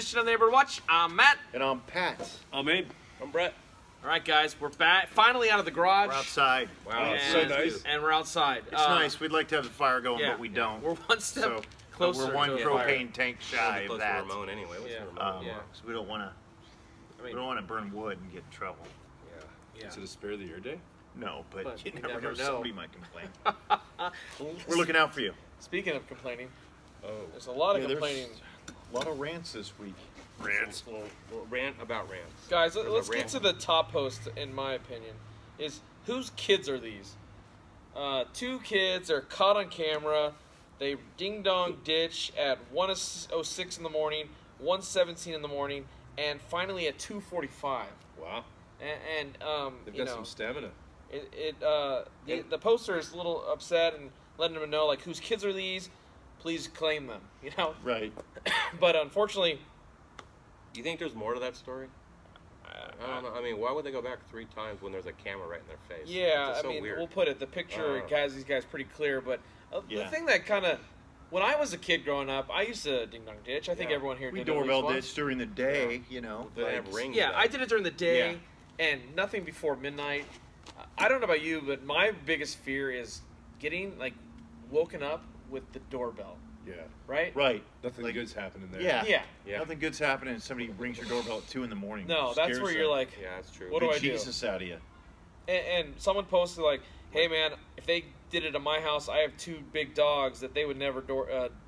edition of Neighborhood Watch. I'm Matt. And I'm Pat. I'm Abe. I'm Brett. All right, guys, we're back. Finally out of the garage. We're outside. Wow, and, so nice. And we're outside. It's nice. We'd like to have the fire going, yeah, but we don't. We're one step So, closer we're one to a propane fire. tank shy of that. Ramon anyway. What's Yeah. Ramon? Yeah. So we don't want to. I mean, We don't want to burn wood and get in trouble. yeah. Is it a spare the year day? No, but But you you never never know. know. Somebody might complain. We're looking out for you. Speaking of complaining, Oh. there's a lot of Yeah, complaining. A lot of rants this week. Rants. Little rant about rants. Guys, There's a let's get rant. to the top post, in my opinion, is whose kids are these? Two kids are caught on camera. They ding-dong ditch at 1:06 in the morning, 1:17 in the morning, and finally at 2:45. Wow. And They've you got know, some stamina. the poster is a little upset and letting them know, like, whose kids are these? Please claim them, you know? Right. But unfortunately, Do you think there's more to that story? I don't know. I mean, why would they go back 3 times when there's a camera right in their face? yeah, It's I so mean, weird. we'll put it. The picture has these guys pretty clear, but the Yeah. thing that kind of, when I was a kid growing up, I used to ding dong ditch. I think Yeah. everyone here We did at least doorbell once. ditch during the day, you know. They like- have rings. Yeah, though. I did it during the day, Yeah. and nothing before midnight. I don't know about you, but my biggest fear is getting like woken up with the doorbell. Yeah. Right? Right. Nothing Like- good's happening there. Yeah. Yeah. Yeah. Nothing good's happening and somebody rings your doorbell at 2 in the morning. No, that's Scares where you're the like, Yeah, that's true. What do I do? Jesus out of you. and someone posted like, "Hey man, if they did it at my house, I have 2 big dogs that they would never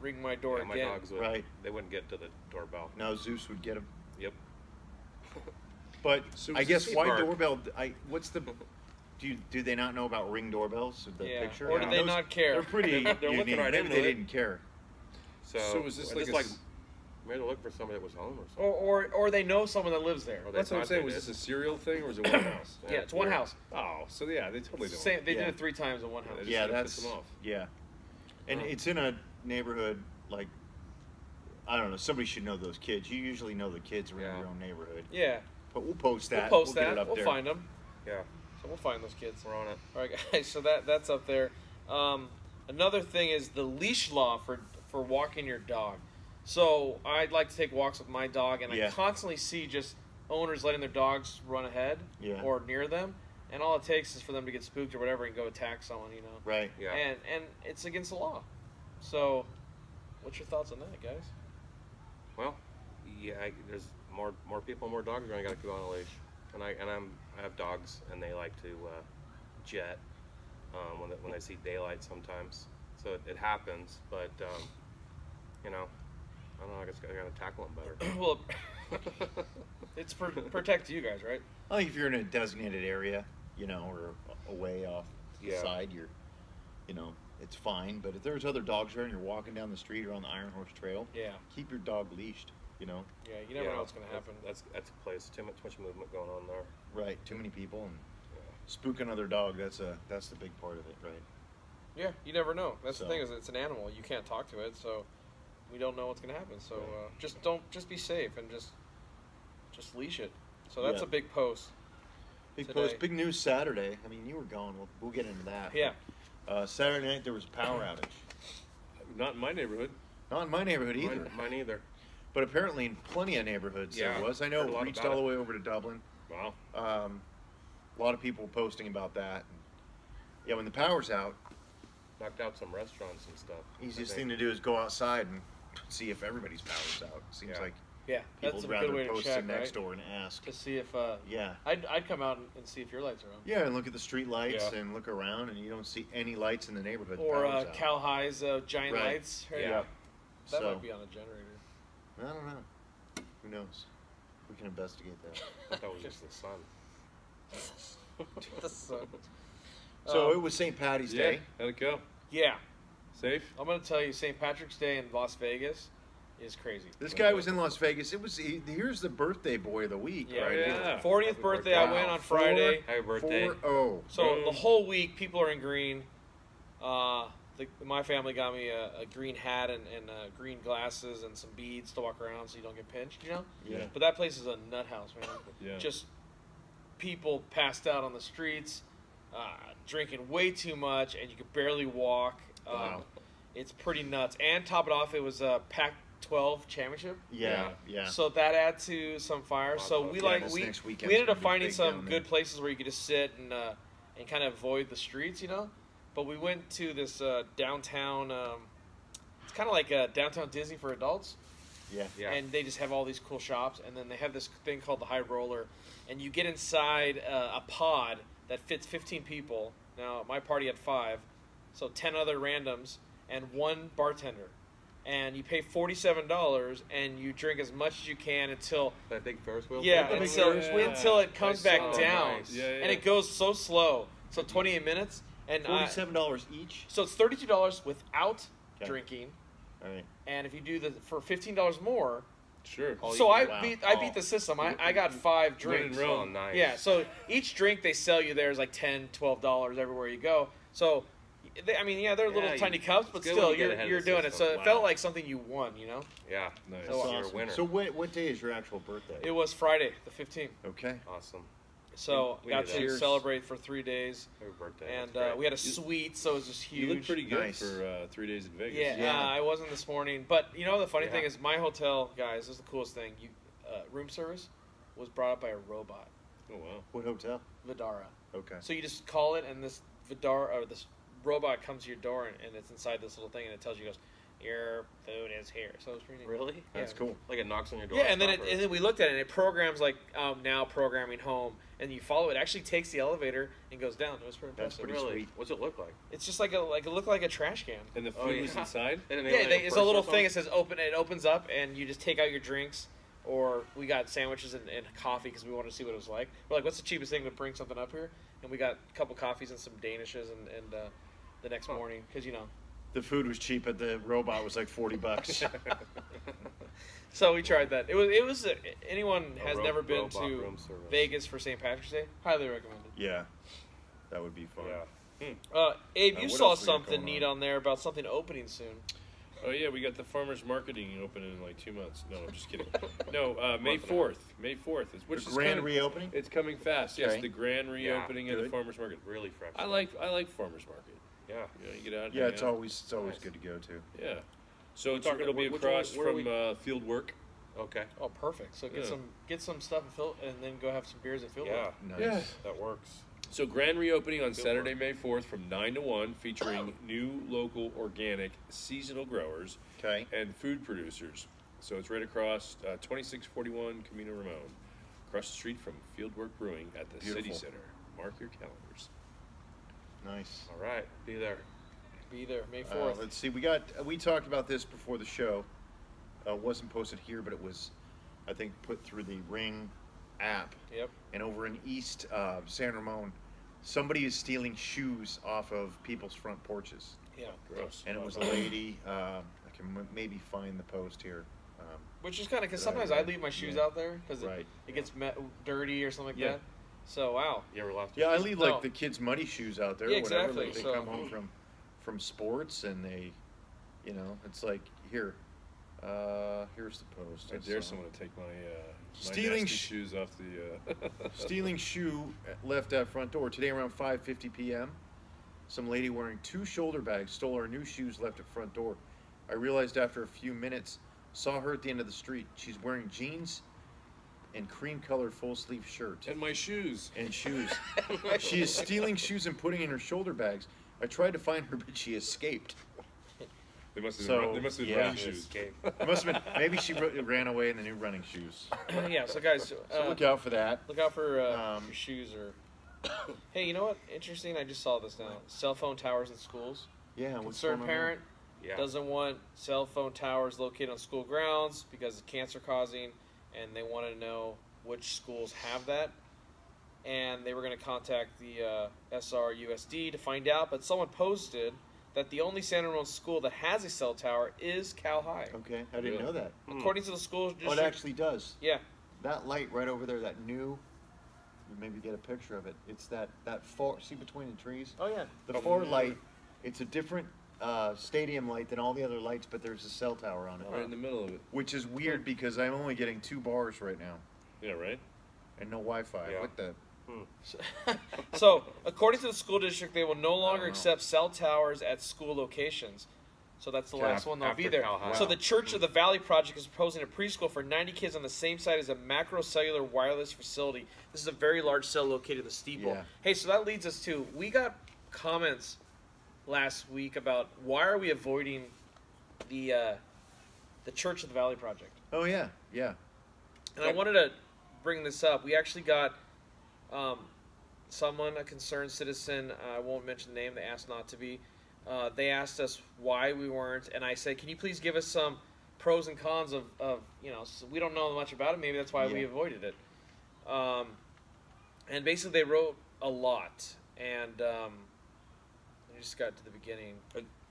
ring my door Yeah, my again." dogs would. Right. They wouldn't get to the doorbell. Now Zeus would get him. Yep. But So I it's guess a why bark. doorbell? What's the? Do they not know about Ring doorbells? The Yeah. picture. Or I do mean, they those- not care? They're pretty. They're looking unique. right Maybe into they it. didn't care. So is this like just a like s- maybe they're looking for somebody that was home or something. Or they know someone that lives there. Or they That's what I'm thought saying. they Was did. this a serial thing or was it one house? Yeah, it's one house. Oh, so yeah, they totally don't. Same, they Yeah. did it 3 times in one house. They just Yeah, gotta piss that's them off. yeah, and Oh. it's in a neighborhood like I don't know. Somebody should know those kids. You usually know the kids around Yeah. your own neighborhood. Yeah, But we'll post that. we'll post get that. it up We'll there. find them. Yeah, So we'll find those kids. we're on it. All right, guys. So that's up there. Another thing is the leash law for walking your dog. So I'd like to take walks with my dog, and I Yeah. constantly see just owners letting their dogs run ahead Yeah. or near them, and all it takes is for them to get spooked or whatever and go attack someone, you know. Right. Yeah. And it's against the law. So, what's your thoughts on that, guys? Well, yeah, there's more people, more dogs are going to got to go on a leash, and I have dogs, and they like to jet when they see daylight sometimes. So it happens, but you know, I don't know. I guess I got to tackle them better. Well, it's protect you guys, right? I think if you're in a designated area, you know, or away off the Yeah. side, you know, it's fine. But if there's other dogs there and you're walking down the street or on the Iron Horse Trail, Yeah. keep your dog leashed. You know, Yeah, you never know what's going to happen. That's a place. Too much movement going on there. right? Too many people and spook another dog. That's the big part of it, right? Yeah, you never know. That's So- the thing, is it's an animal. You can't talk to it, so we don't know what's going to happen. So Right. just be safe and just leash it. So that's Yeah. a big post. Big Today. post, big news Saturday. I mean, you were gone. We'll get into that. Yeah. Saturday night there was a power outage. Not in my neighborhood. Not in my neighborhood either. Mine either. But apparently in plenty of neighborhoods Yeah, there was. I know heard a it lot reached about all the it. way over to Dublin. Wow. A lot of people posting about that. Yeah, when the power's out, Knocked out some restaurants and stuff. easiest thing to do is go outside and see if everybody's power's out. Seems Yeah. like Yeah, people that's a would good rather way to post check, to next right? door and ask. To see if Yeah. I'd come out and see if your lights are on. Yeah, and look at the street lights Yeah. and look around, and you don't see any lights in the neighborhood. The Or power's out. Cal High's giant Right. lights. Right? Yeah. Yep. That So, might be on a generator. I don't know. Who knows? We can investigate that. I thought it was just the sun. The sun. So it was St. Patty's Yeah. Day. How'd it go? Yeah, Safe? I'm gonna tell you, St. Patrick's Day in Las Vegas is crazy. This guy was in Las Vegas. Here's the birthday boy of the week, Yeah, right? yeah. 40th Happy birthday. birthday. I went on Friday. Happy birthday. 4-0. So the whole week, people are in green. My family got me a green hat and green glasses and some beads to walk around so you don't get pinched, you know? Yeah. But that place is a nut house, man. Yeah. Just people passed out on the streets, drinking way too much, and you could barely walk. Wow. It's pretty nuts. And top it off, it was packed 12 championship. Yeah, yeah. So that add to some fire. So we Yeah, this we next we weekend's ended up gonna be finding big some down good there. places where you could just sit and kind of avoid the streets, you know. But we went to this downtown. It's kind of like downtown Disney for adults, Yeah. Yeah. and they just have all these cool shops. And then they have this thing called the High Roller, and you get inside a pod that fits 15 people. Now my party had 5, so 10 other randoms and 1 bartender. And you pay $47, and you drink as much as you can until That big Ferris wheel. yeah, thing? until it comes I back saw that. down, Nice. Yeah, yeah. and it goes so slow. So 28 minutes, and $47 each. so it's $32 without Okay. drinking, All right. and if you do the for $15 more, Sure. Oh, so I wow. beat the system. I got 5 drinks. When in Rome. Oh, nice. Yeah, so each drink they sell you there is like $10, $12 everywhere you go. So, I mean, yeah, they're little Yeah, tiny you- cups, it's but good still, when you get ahead of you're the doing it. So system. it felt Wow. like something you won, you know? Yeah. Nice. That's So you're a awesome. winner. So what day is your actual birthday? It was Friday, the 15th. Okay. Awesome. So We got did to that. Cheers. celebrate for 3 days, Happy birthday. and That's great. we had a suite, so it was just huge. You look pretty good Nice. for 3 days in Vegas. Yeah, Yeah. I wasn't this morning, but you know the funny Yeah. thing is, my hotel, guys, this is the coolest thing. Room service was brought up by a robot, Oh wow. What hotel? Vidara. Okay. So you just call it, and this Vidara or this robot comes to your door, and it's inside this little thing, and it tells you, goes, "Your food is here." So it's pretty neat. Really? That's Yeah. cool. Like it knocks on your door. Yeah, and then stop and then we looked at it, and it programs like now programming home, and you follow it. Actually takes the elevator and goes down. It was pretty That's impressive. pretty Really? sweet. What's it look like? It's just like it looked like a trash can. And the food Oh, was yeah. inside. They didn't Yeah, make, like, it's a purse little or thing. It something? says open. It opens up, and you just take out your drinks. Or we got sandwiches and coffee because we wanted to see what it was like. We're like, what's the cheapest thing to bring something up here? And we got a couple coffees and some Danishes, and the next morning, because you know. The food was cheap, but the robot was like $40. So we tried that. It was anyone A has ro- never been robot to room service. Vegas for St. Patrick's Day. Highly recommended. Yeah. That would be fun. Yeah. Abe, you what saw else we got something going neat on? on there about something opening soon. Oh yeah, we got the farmers marketing open in like 2 months. No, I'm just kidding. No, May Month and a 4th. May 4th is which The is grand coming, reopening? It's coming fast. Yes, Okay. the grand reopening of the good. farmers market. Really fresh. I like farmers market. Yeah. You know, you get out. Yeah, hang it's out. always Nice. good to go to. Yeah. So it's, talking- it'll be which across one- where from are field work. Okay. Oh, perfect. So Yeah. get some stuff and then go have some beers at Field Yeah. Work. Nice. Yeah. That works. So grand reopening on Good Saturday, work. May 4th from 9 to 1, featuring new local organic seasonal growers Okay. and food producers. So it's right across 2641 Camino Ramon, across the street from Fieldwork Brewing at the City Beautiful. Center. Mark your calendars. Nice. All right. Be there. Be there May 4th. Let's see. We talked about this before the show. Wasn't posted here, but it was, I think, put through the Ring app. Yep. And over in East San Ramon, somebody is stealing shoes off of people's front porches. Yeah. Gross. And it was a lady. I can maybe find the post here. Which is kind of because Right, sometimes I right. leave my shoes Yeah. out there because Right. it gets dirty or something like Yeah. that. So wow. You ever left? Yeah, I leave like No. the kids' muddy shoes out there. Yeah, or whatever. exactly, Like, they so- come home from sports and they, it's like here. Here's the post. I dare someone to take my Stealing nasty sh- shoes off the. Stealing shoe left at front door today around 5:50 p.m. Some lady wearing 2 shoulder bags stole our new shoes left at front door. I realized after a few minutes, saw her at the end of the street. She's wearing jeans and cream-colored full-sleeve shirt And my shoes. and shoes. She is stealing shoes and putting in her shoulder bags. I tried to find her, but she escaped. They must have So, been, they must have been yeah. running shoes. Escape. It must have been maybe she ran away in the new running shoes. Yeah. So guys, So look out for that. look out for Um, your shoes or. Hey, you know what? Interesting. I just saw this now. Cell phone towers in schools. Yeah, what's Concerned going on there? parent Yeah. doesn't want cell phone towers located on school grounds because it's cancer causing, and they want to know which schools have that. And they were going to contact the SRUSD to find out, but someone posted that the only San Ramon school that has a cell tower is Cal High. Okay, I didn't Really? know that. According to the school Oh, district. it actually does. Yeah. That light right over there, that new. You maybe get a picture of it. It's that far. See between the trees. Oh yeah. The far light. It's a different stadium light than all the other lights, but there's a cell tower on it, Right in the middle of it. which is weird because I'm only getting 2 bars right now Yeah, right? and no Wi-Fi. Yeah. What the? So, according to the school district, they will no longer know. accept cell towers at school locations. So that's the Okay. last one. They'll be After there. Cal High. So the Church of the Valley project is proposing a preschool for 90 kids on the same site as a macro cellular wireless facility. This is a very large cell located in the steeple. Yeah. Hey, so that leads us to, we got comments last week about why are we avoiding the Church of the Valley project. Oh yeah, yeah. And I wanted to bring this up. We actually got someone, a concerned citizen, I won't mention the name, they asked not to be. They asked us why we weren't, and I said, can you please give us some pros and cons of so we don't know much about it, maybe that's why we Yeah. avoided it. And basically they wrote a lot, and I just got to the beginning.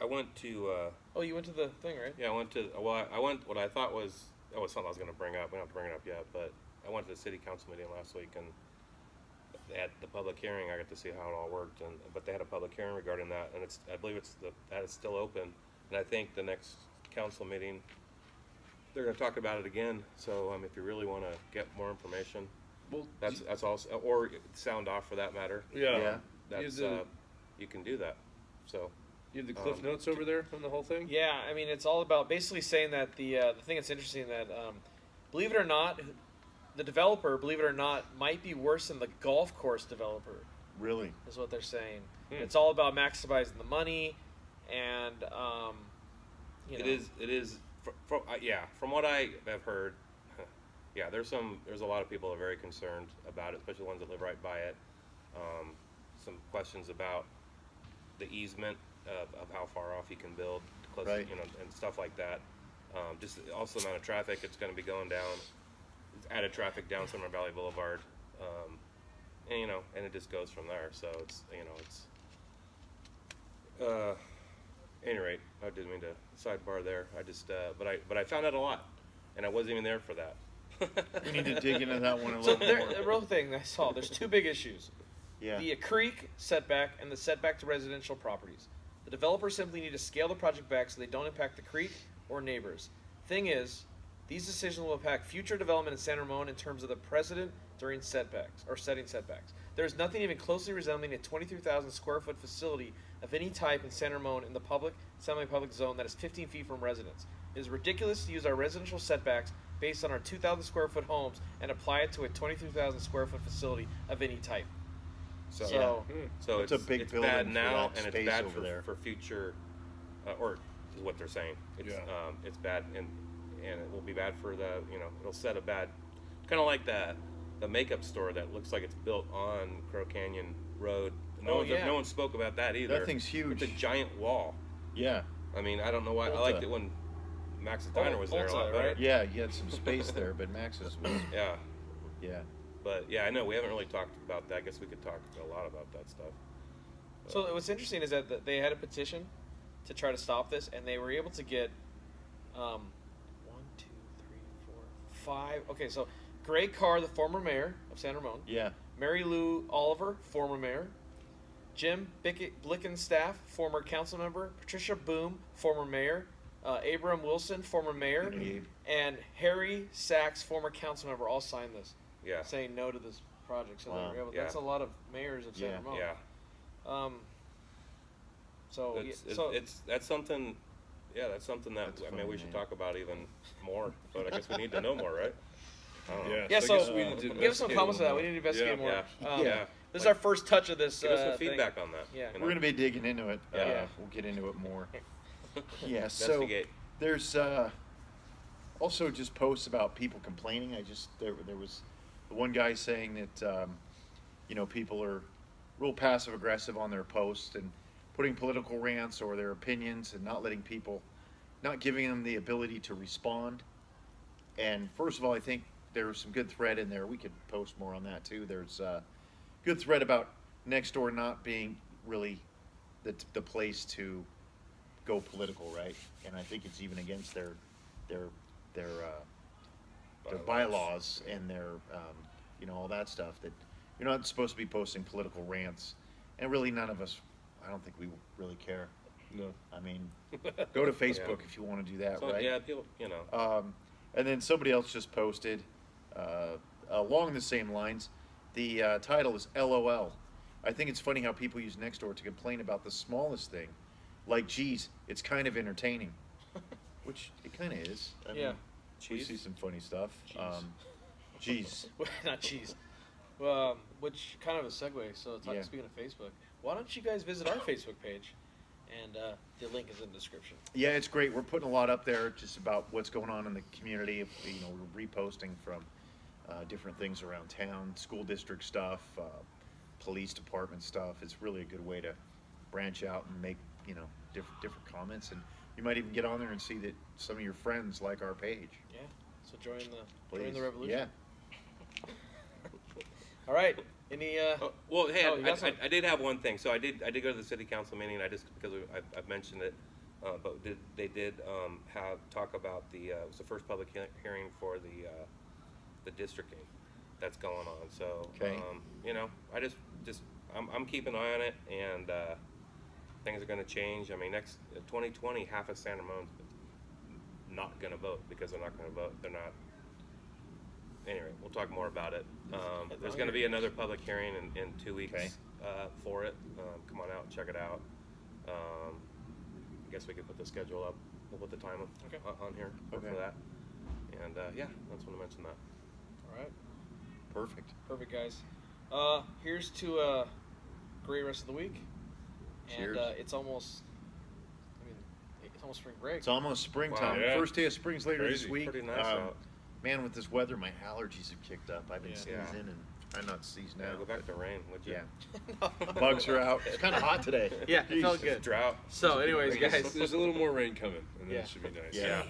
I went to Oh, you went to the thing, right? yeah, I went to I went what I thought was something I was going to bring up. We don't have to bring it up yet, but I went to the city council meeting last week, and at the public hearing, I got to see how it all worked. But they had a public hearing regarding that, and I believe that is still open. And I think the next council meeting, they're going to talk about it again. So if you really want to get more information, Well, that's also, or sound off for that matter. yeah. Yeah. That's you can do that. So You have the Cliff Notes over there on the whole thing? Yeah, I mean, it's all about basically saying that the thing that's interesting that, believe it or not, the developer, believe it or not, might be worse than the golf course developer, Really. is what they're saying. Hmm. It's all about maximizing the money, and you know. It is from what I have heard, yeah, there's a lot of people that are very concerned about it, especially the ones that live right by it. Some questions about the easement of how far off you can build, close, Right. and stuff like that. Just also the amount of traffic it's going to be going down. It's added traffic down Summer Valley Boulevard, and it just goes from there. So it's at any rate, I didn't mean to sidebar there. I just but I found out a lot, and I wasn't even there for that. We need to dig into that one a So little more. the real thing I saw, there's two big issues. Yeah. The creek setback and the setback to residential properties. The developers simply need to scale the project back so they don't impact the creek or neighbors. Thing is, these decisions will impact future development in San Ramon in terms of the precedent during setbacks or setting setbacks. There is nothing even closely resembling a 23,000 square foot facility of any type in San Ramon in the public, semi-public zone that is 15 feet from residents. It is ridiculous to use our residential setbacks based on our 2,000 square foot homes and apply it to a 23,000 square foot facility of any type. So, So- It's a big it's building bad for now, that and it's space bad over there. for future, or is what they're saying. It's it's bad, and it will be bad for it'll set a bad, kind of like the makeup store that looks like it's built on Crow Canyon Road. Oh, yeah. No one spoke about that either. That thing's huge. It's a giant wall. Yeah. I mean, I don't know why. I Ulta. liked it when Max's Diner was there a lot Ulta, better. right? Yeah, you had some space there, but Max's was. Yeah, Yeah. but yeah, I know we haven't really talked about that. I guess we could talk a lot about that stuff. So what's interesting is that they had a petition to try to stop this, and they were able to get 1, 2, 3, 4, 5. Okay, so Greg Carr, the former mayor of San Ramon, Yeah. Mary Lou Oliver, former mayor, Jim Blickenstaff, former council member, Patricia Boom, former mayor, Abram Wilson, former mayor, Abe. and Harry Sachs, former council member, all signed this, Yeah, saying no to this project. So Wow. they were able, Yeah. that's a lot of mayors of San Yeah. Ramon. yeah. So That's something. Yeah, that's something that That's I mean funny, we should man. talk about even more. But I guess we need to know more, right? I don't know. Yeah. yeah. I So guess we need to give us some investigate comments on a that. little We need to investigate more. Yeah. Yeah. This is our first touch of this. Give us some thing. feedback on that. Yeah. you We're going to be digging into it. Yeah. We'll get into it more. Yeah. So Investigate. there's also just posts about people complaining. There was the one guy saying that people are real passive aggressive on their posts and putting political rants or their opinions and not giving them the ability to respond. And first of all, I think there was some good thread in there. We could post more on that too. There's a good thread about Nextdoor not being really the place to go political, right? And I think it's even against their bylaws and their all that stuff, that you're not supposed to be posting political rants. And really none of us, I don't think we really care. No. I mean, go to Facebook if you want to do that, So, right? yeah, people, And then somebody else just posted along the same lines. The title is LOL. I think it's funny how people use Nextdoor to complain about the smallest thing like, geez, it's kind of entertaining, which it kind of is. I Yeah. mean, we Cheese? see some funny stuff. Jeez. Geez. Not cheese. Well, which kind of a segue. So, Yeah. speaking of Facebook, why don't you guys visit our Facebook page? And the link is in the description. Yeah, it's great. We're putting a lot up there just about what's going on in the community. You know, we're reposting from different things around town, school district stuff, police department stuff. It's really a good way to branch out and make, you know, different comments. And you might even get on there and see that some of your friends like our page. Yeah. So join Please. the revolution. Yeah. All right. Any Well, hey, Oh, you got some? I did have one thing. So I did go to the city council meeting. I just because I've mentioned it, but they did have talk about it was the first public hearing for the districting that's going on. So Okay. you know, I'm keeping an eye on it, and things are going to change. I mean, next 2020, half of San Ramon's not going to vote because they're not going to vote. They're not. Anyway, we'll talk more about it. There's going to be another public hearing in 2 weeks Okay. for it. Come on out, check it out. I guess we could put the schedule up. We'll put the time on here for Okay. that. And yeah, that's when I mentioned that. All right. Perfect. Perfect, guys. Here's to a great rest of the week. Cheers. And it's almost. I mean, it's almost spring break. It's almost springtime. Wow. Yeah. First day of spring's later this Crazy. week. Pretty nice out. Man, with this weather, my allergies have kicked up. I've been Yeah. sneezing and trying not to sneeze Yeah, now. go back to rain, would you? Yeah. Bugs are out. It's kind of hot today. Yeah, it felt Jesus. good. Drought. So, anyways, guys. There's a little more rain coming, and then Yeah. it should be nice. Yeah.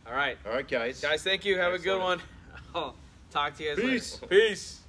All right. All right, guys. Guys, thank you. Have a good one. Excellent. I'll talk to you guys Peace. later. Peace.